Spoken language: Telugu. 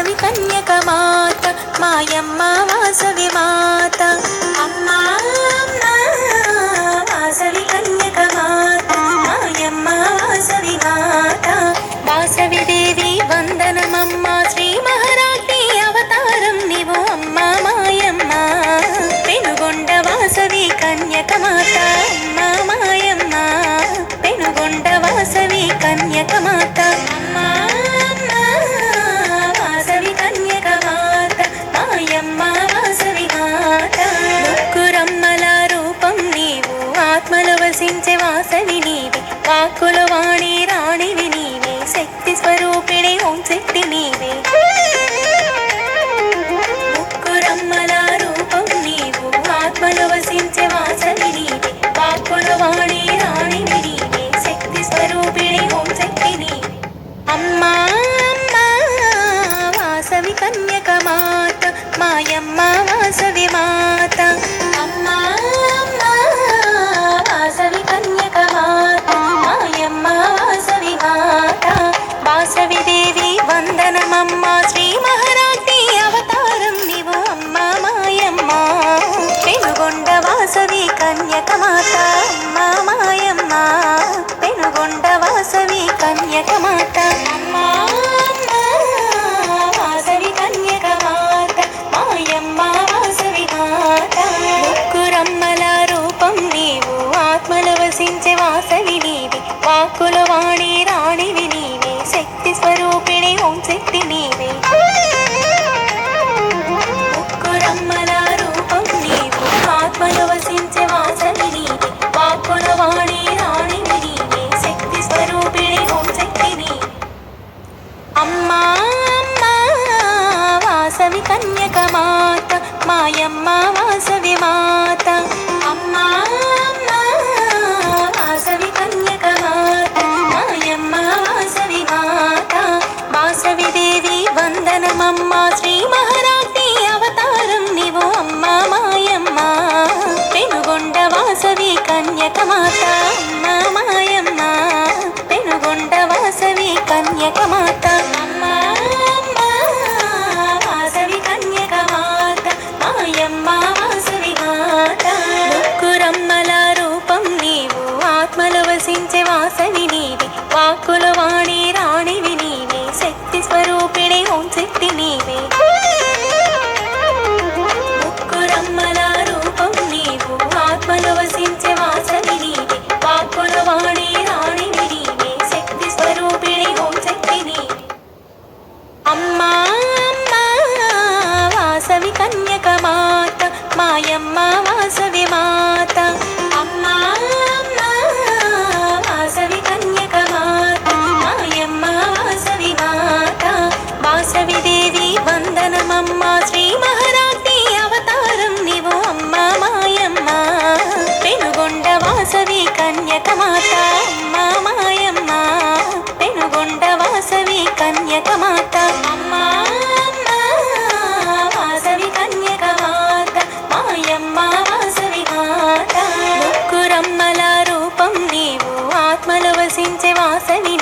వాసవి కన్యక మాత మాయమ్మ వాసవి మాత అమ్మా అమ్మా వాసవి కన్యక మాత మాయమ్మ వాసవి మాత వాసవి దేవి వందనమమ్మ శ్రీ మహారాజ్ఞి అవతారం నీవు అమ్మ మాయమ్మ పెనుగొండ వాసవి కన్యక మాత అమ్మ మాయమ్మ పెనుగొండ వాసవి కన్యక మాత అమ్మా అమ్మా వాసవి కన్యక మాత మాయమ్మ వాసవి మాత ముక్కురమ్మల రూపం నీవు ఆత్మలో వసించే వాసవి నీవి వాక్కుల వాణి రాణివి నీవే శక్తి స్వరూపిణి ఓం శక్తి నీవే ముక్కురమ్మల రూపం నీవు ఆత్మలో వసించే వాసవి నీవి వాక్కుల వాణి రాణివి నీవే శక్తి స్వరూపిణి ఓం శక్తి నీవే అమ్మా అమ్మా వాసవి కన్యక మాత మాయమ్మ వాసవి మాత అమ్మా అమ్మా వాసవి కన్యక మాత మాయమ్మ వాసవి మాత వాసవి దేవి వందనమమ్మ శ్రీ మహారాజ్ఞి అవతారం నీవు అమ్మ మాయమ్మ పెనుగొండ వాసవి కన్యక మాత అమ్మ మాయమ్మ పెనుగొండ వాసవి కన్యక మాత అమ్మా అమ్మా వాసవి కన్యక మాత మాయమ్మ వాసవి మాత ముక్కురమ్మల రూపం నీవు ఆత్మలో వసించే వాసవి నీవి వాక్కుల వాణి రాణివి నీవే శక్తి స్వరూపిణి ఓం శక్తి నీవే ముక్కురమ్మల రూపం నీవు ఆత్మలో వసించే వాసవి నీవి వాక్కుల వాణి రాణివి నీవే శక్తి స్వరూపిణి ఓం శక్తి నీవే అమ్మా అమ్మా వాసవి కన్యక మాత మాయమ్మ వాసవి మాత అమ్మా అమ్మా వాసవి కన్యక మాత మాయమ్మ వాసవి మాత వాసవి దేవి వందనమమ్మ శ్రీ మహారాజ్ఞి అవతారం నీవు అమ్మ మాయమ్మ పెనుగొండ వాసవి కన్యక మాత అమ్మ మాయమ్మ పెనుగొండ వాసవి కన్యక మాత అమ్మా అమ్మా వాసవి కన్యక మాత మాయమ్మ వాసవి మాత ముక్కురమ్మల రూపం నీవు ఆత్మలో వసించే వాసవి నీవి వాక్కుల వాణి రాణివి నీవే శక్తి స్వరూపిణి ఓం శక్తి నీవే ముక్కురమ్మల రూపం నీవు ఆత్మలో వసించే వాసవి నీవి వాక్కుల వాణి రాణివి నీవే శక్తి స్వరూపిణి ఓం శక్తి నీవే అమ్మా అమ్మా వాసవి కన్యక మాత మాయమ్మ వాసవి మాత అమ్మా అమ్మా వాసవి కన్యక మాత మాయమ్మ వాసవి మాత వాసవి దేవి వందనమమ్మ శ్రీ మహారాజ్ఞి అవతారం నీవు అమ్మ మాయమ్మ పెనుగొండ వాసవి కన్యక మాత అమ్మ మాయమ్మ పెనుగొండ వాసవి కన్యక మాత అమ్మా అమ్మా వాసవి కన్యక మాత మాయమ్మ వాసవి మాత ముక్కురమ్మల రూపం నీవు ఆత్మలో వసించే వాసవి